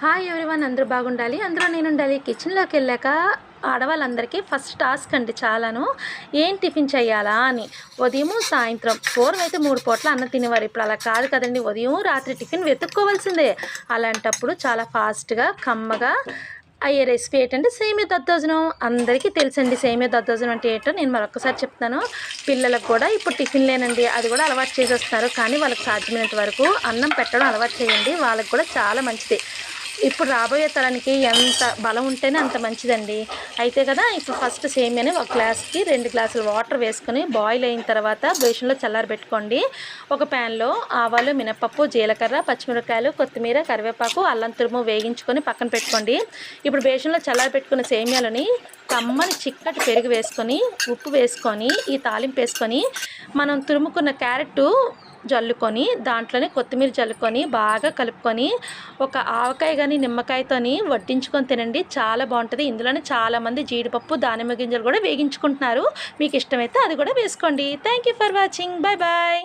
Hi everyone, అందరూ బాగుండాలి, అందులో నేను ఉండాలి. కిచెన్లోకి వెళ్ళాక ఆడవాళ్ళందరికీ ఫస్ట్ టాస్క్ అండి చాలాను. ఏం టిఫిన్ చేయాలా అని. ఉదయము సాయంత్రం పూర్వం అయితే 3 పూట్ల అన్నం తినేవారు. ఇప్పుడు అలా కాదు కదండి. ఉదయం రాత్రి టిఫిన్ వెతుక్కోవాల్సిందే. అలాంటప్పుడు చాలా ఫాస్ట్గా కమ్మగా అయ్యే రెసిపీ ఏంటంటే సేమియా దద్దోజనం. అందరికీ తెలుసండి సేమియా దద్దోజనం అంటే ఏంటో. నేను మరొకసారి చెప్తాను. పిల్లలకు కూడా ఇప్పుడు టిఫిన్ లేనండి, అది కూడా అలవాటు చేసేస్తున్నారు. కానీ వాళ్ళకి సాధ్యమైనంత వరకు అన్నం పెట్టడం అలవాటు చేయండి. వాళ్ళకి కూడా చాలా మంచిది. ఇప్పుడు రాబోయే తరానికి ఎంత బలం ఉంటేనే అంత మంచిదండి. అయితే కదా, ఇప్పుడు ఫస్ట్ సేమియాని ఒక గ్లాస్కి 2 గ్లాసులు వాటర్ వేసుకొని బాయిల్ అయిన తర్వాత బేషన్లో చల్లారబెట్టుకోండి. ఒక ప్యాన్లో ఆవాలు, మినపప్పు, జీలకర్ర, పచ్చిమిరపకాయలు, కొత్తిమీర, కరివేపాకు, అల్లం తురుము వేగించుకొని పక్కన పెట్టుకోండి. ఇప్పుడు బేషన్లో చల్లారబెట్టుకున్న సేమియాలని కమ్మని చిక్కటి పెరుగు వేసుకొని, ఉప్పు వేసుకొని, ఈ తాలింపు వేసుకొని, మనం తురుముకున్న క్యారెట్ జల్లుకొని దాంట్లోనే కొత్తిమీర జల్లుకొని బాగా కలుపుకొని ఒక ఆవకాయ కానీ నిమ్మకాయతోని వడ్డించుకొని తినండి. చాలా బాగుంటుంది. ఇందులోనే చాలామంది జీడిపప్పు, దానిమ్మ గింజలు కూడా వేగించుకుంటున్నారు. మీకు ఇష్టమైతే అది కూడా వేసుకోండి. Thank you for watching. Bye bye.